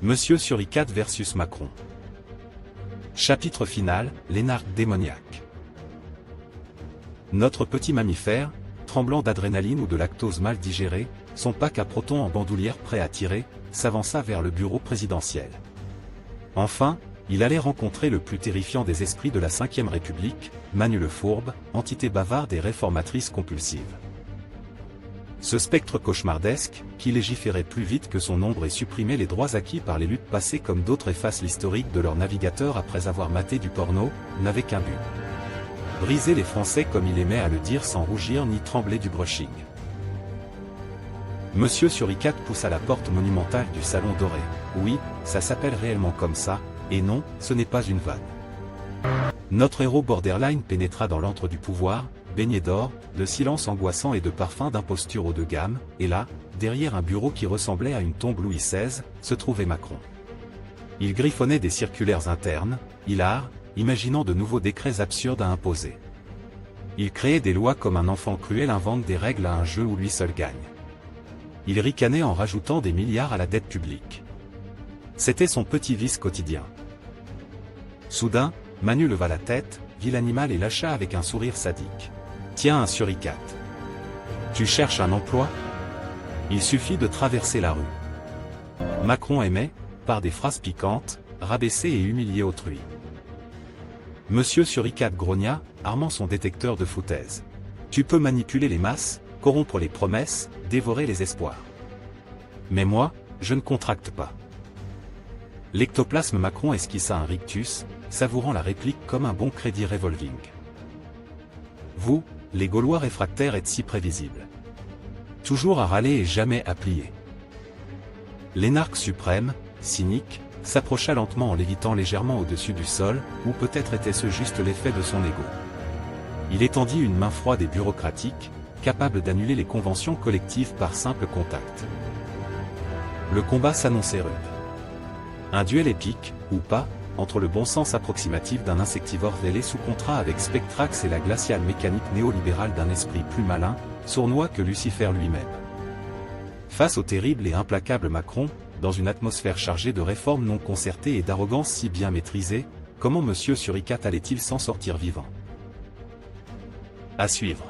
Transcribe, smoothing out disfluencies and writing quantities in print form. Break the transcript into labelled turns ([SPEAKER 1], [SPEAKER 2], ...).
[SPEAKER 1] Monsieur Suricate versus Macron. Chapitre final, l'énarque démoniaque. Notre petit mammifère, tremblant d'adrénaline ou de lactose mal digéré, son pack à protons en bandoulière prêt à tirer, s'avança vers le bureau présidentiel. Enfin, il allait rencontrer le plus terrifiant des esprits de la Ve République, Manu le Fourbe, entité bavarde et réformatrice compulsive. Ce spectre cauchemardesque, qui légiférait plus vite que son ombre et supprimait les droits acquis par les luttes passées comme d'autres effacent l'historique de leur navigateur après avoir maté du porno, n'avait qu'un but. Briser les Français comme il aimait à le dire sans rougir ni trembler du brushing. Monsieur Suricate poussa la porte monumentale du salon doré. Oui, ça s'appelle réellement comme ça, et non, ce n'est pas une vanne. Notre héros borderline pénétra dans l'antre du pouvoir, baigné d'or, de silence angoissant et de parfums d'imposture haut de gamme, et là, derrière un bureau qui ressemblait à une tombe Louis XVI, se trouvait Macron. Il griffonnait des circulaires internes, hilar, imaginant de nouveaux décrets absurdes à imposer. Il créait des lois comme un enfant cruel invente des règles à un jeu où lui seul gagne. Il ricanait en rajoutant des milliards à la dette publique. C'était son petit vice quotidien. Soudain, Manu leva la tête, vit l'animal et lâcha avec un sourire sadique. « Tiens un suricate. Tu cherches un emploi ? Il suffit de traverser la rue. » Macron aimait, par des phrases piquantes, rabaisser et humilier autrui. Monsieur Suricate grogna, armant son détecteur de foutaise. « Tu peux manipuler les masses, corrompre les promesses, dévorer les espoirs. Mais moi, je ne contracte pas. » L'ectoplasme Macron esquissa un rictus, savourant la réplique comme un bon crédit revolving. Vous, les Gaulois réfractaires êtes si prévisibles. Toujours à râler et jamais à plier. L'énarque suprême, cynique, s'approcha lentement en lévitant légèrement au-dessus du sol, ou peut-être était-ce juste l'effet de son ego. Il étendit une main froide et bureaucratique, capable d'annuler les conventions collectives par simple contact. Le combat s'annonçait rude. Un duel épique, ou pas, entre le bon sens approximatif d'un insectivore vêlé sous contrat avec Spectrax et la glaciale mécanique néolibérale d'un esprit plus malin, sournois que Lucifer lui-même. Face au terrible et implacable Macron, dans une atmosphère chargée de réformes non concertées et d'arrogance si bien maîtrisée, comment Monsieur Suricate allait-il s'en sortir vivant ? À suivre.